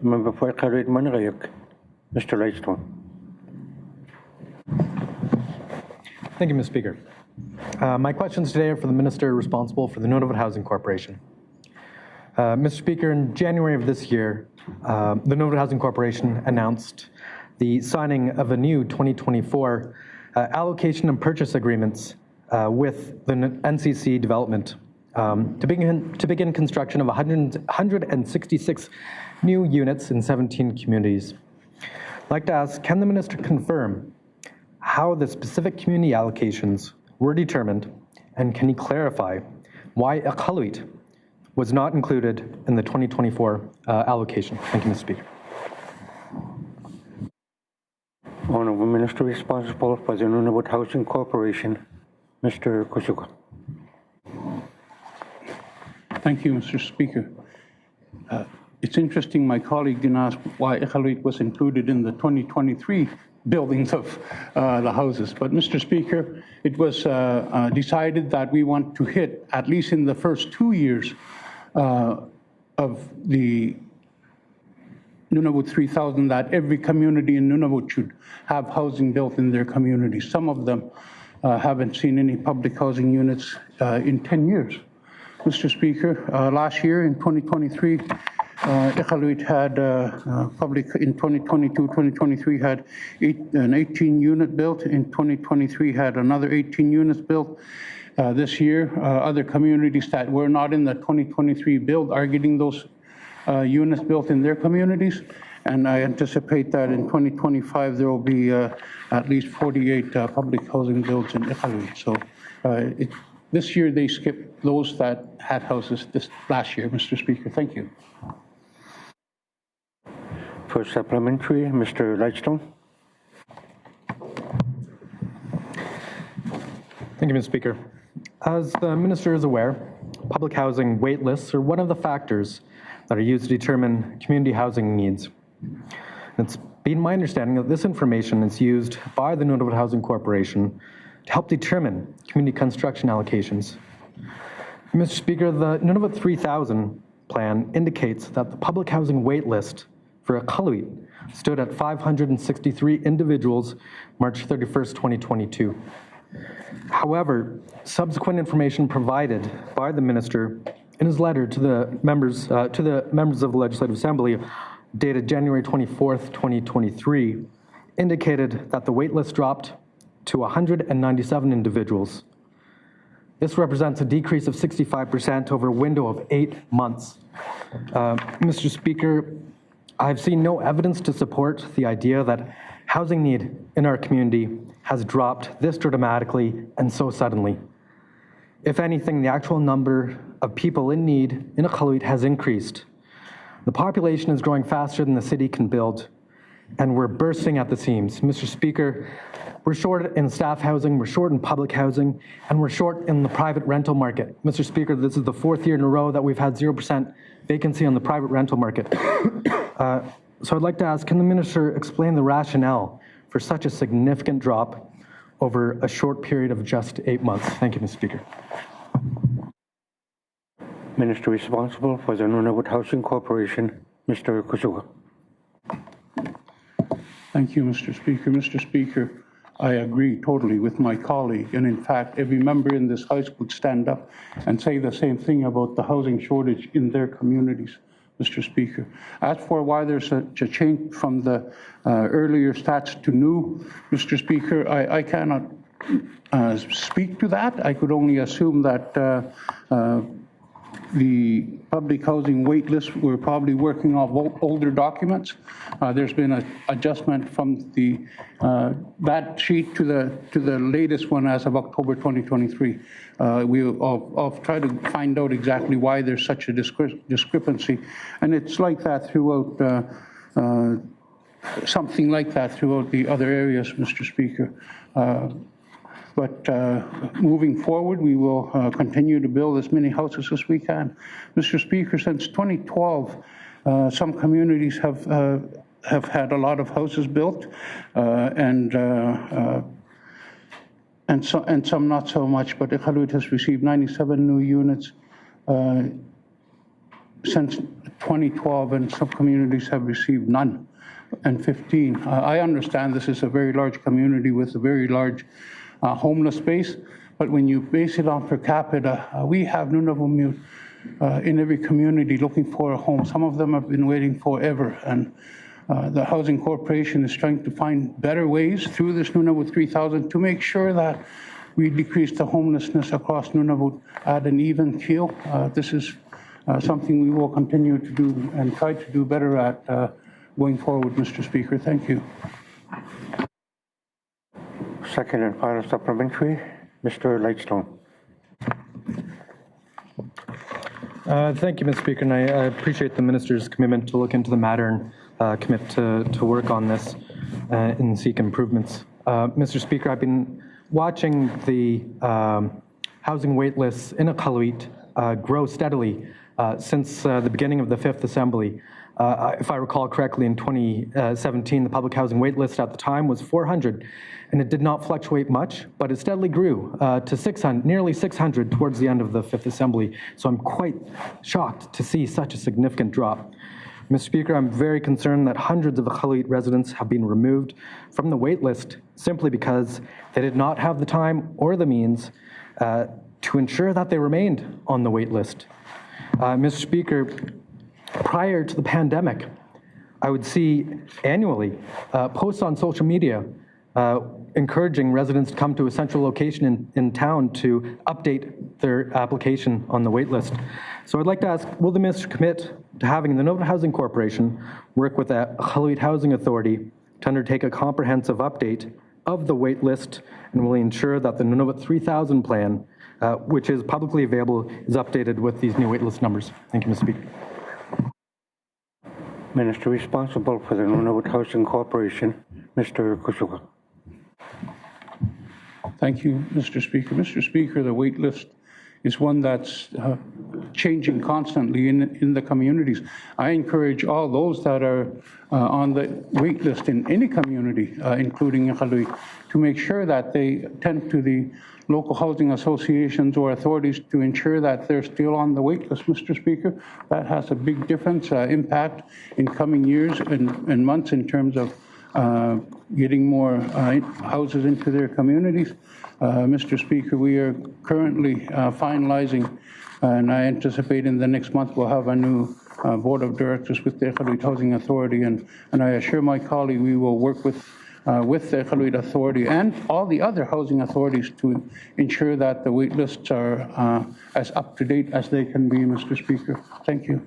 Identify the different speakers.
Speaker 1: Member for Iqaluit Managayuk, Mr. Lightstone.
Speaker 2: Thank you, Mr. Speaker. My questions today are for the Minister responsible for the Nunavut Housing Corporation. Mr. Speaker, in January of this year, the Nunavut Housing Corporation announced the signing of a new 2024 allocation and purchase agreements with the NCC Development to begin construction of 166 new units in 17 communities. I'd like to ask, can the Minister confirm how the specific community allocations were determined, and can he clarify why Iqaluit was not included in the 2024 allocation? Thank you, Mr. Speaker.
Speaker 1: Honourable Minister responsible for the Nunavut Housing Corporation, Mr. Kusuka.
Speaker 3: Thank you, Mr. Speaker. It's interesting my colleague didn't ask why Iqaluit was included in the 2023 buildings of the houses. But Mr. Speaker, it was decided that we want to hit, at least in the first 2 years of the Nunavut 3000, that every community in Nunavut should have housing built in their community. Some of them haven't seen any public housing units in 10 years. Mr. Speaker, last year in 2023, Iqaluit had public in 2022-2023 had an 18-unit built. In 2023 had another 18 units built. This year, other communities that were not in the 2023 build are getting those units built in their communities. And I anticipate that in 2025 there will be at least 48 public housing builds in Iqaluit. So this year they skipped those that had houses this last year, Mr. Speaker. Thank you.
Speaker 1: For supplementary, Mr. Lightstone.
Speaker 2: Thank you, Mr. Speaker. As the Minister is aware, public housing wait lists are one of the factors that are used to determine community housing needs. It's been my understanding that this information is used by the Nunavut Housing Corporation to help determine community construction allocations. Mr. Speaker, the Nunavut 3000 plan indicates that the public housing wait list for Iqaluit stood at 563 individuals March 31st, 2022. However, subsequent information provided by the Minister in his letter to the members of the Legislative Assembly dated January 24th, 2023, indicated that the wait list dropped to 197 individuals. This represents a decrease of 65% over a window of 8 months. Mr. Speaker, I've seen no evidence to support the idea that housing need in our community has dropped this dramatically and so suddenly. If anything, the actual number of people in need in Iqaluit has increased. The population is growing faster than the city can build, and we're bursting at the seams. Mr. Speaker, we're short in staff housing, we're short in public housing, and we're short in the private rental market. Mr. Speaker, this is the 4th year in a row that we've had 0% vacancy on the private rental market. So I'd like to ask, can the Minister explain the rationale for such a significant drop over a short period of just 8 months? Thank you, Mr. Speaker.
Speaker 1: Minister responsible for the Nunavut Housing Corporation, Mr. Kusuka.
Speaker 3: Thank you, Mr. Speaker. Mr. Speaker, I agree totally with my colleague. And in fact, every member in this House would stand up and say the same thing about the housing shortage in their communities, Mr. Speaker. As for why there's such a change from the earlier stats to new, Mr. Speaker, I cannot speak to that. I could only assume that the public housing wait list, we're probably working off older documents. There's been an adjustment from the that sheet to the latest one as of October 2023. I'll try to find out exactly why there's such a discrepancy, and it's like that throughout. Something like that throughout the other areas, Mr. Speaker. But moving forward, we will continue to build as many houses as we can. Mr. Speaker, since 2012, some communities have had a lot of houses built, and some not so much. But Iqaluit has received 97 new units since 2012, and some communities have received none, and 15. I understand this is a very large community with a very large homeless base, but when you base it on per capita, we have Nunavummiut in every community looking for a home. Some of them have been waiting forever, and the Housing Corporation is trying to find better ways through this Nunavut 3000 to make sure that we decrease the homelessness across Nunavut at an even keel. This is something we will continue to do and try to do better at going forward, Mr. Speaker. Thank you.
Speaker 1: Second and final supplementary, Mr. Lightstone.
Speaker 2: Thank you, Mr. Speaker, and I appreciate the minister's commitment to look into the matter and commit to work on this and seek improvements. Mr. Speaker, I've been watching the housing wait lists in Iqaluit grow steadily since the beginning of the 5th Assembly. If I recall correctly, in 2017, the public housing wait list at the time was 400, and it did not fluctuate much, but it steadily grew to 600, nearly 600 towards the end of the 5th Assembly. So I'm quite shocked to see such a significant drop. Mr. Speaker, I'm very concerned that hundreds of Iqaluit residents have been removed from the wait list simply because they did not have the time or the means to ensure that they remained on the wait list. Mr. Speaker, prior to the pandemic, I would see annually posts on social media encouraging residents to come to a central location in town to update their application on the wait list. So I'd like to ask, will the minister commit to having the Nunavut Housing Corporation work with the Iqaluit Housing Authority to undertake a comprehensive update of the wait list, and will ensure that the Nunavut 3000 plan, which is publicly available, is updated with these new wait list numbers? Thank you, Mr. Speaker.
Speaker 1: Minister responsible for the Nunavut Housing Corporation, Mr. Kusuka.
Speaker 3: Thank you, Mr. Speaker. Mr. Speaker, the wait list is one that's changing constantly in the communities. I encourage all those that are on the wait list in any community, including Iqaluit, to make sure that they attend to the local housing associations or authorities to ensure that they're still on the wait list, Mr. Speaker. That has a big difference, impact in coming years and months in terms of getting more houses into their communities. Mr. Speaker, we are currently finalizing, and I anticipate in the next month we'll have a new board of directors with the Iqaluit Housing Authority, and I assure my colleague we will work with the Iqaluit Authority and all the other housing authorities to ensure that the wait lists are as up to date as they can be, Mr. Speaker. Thank you.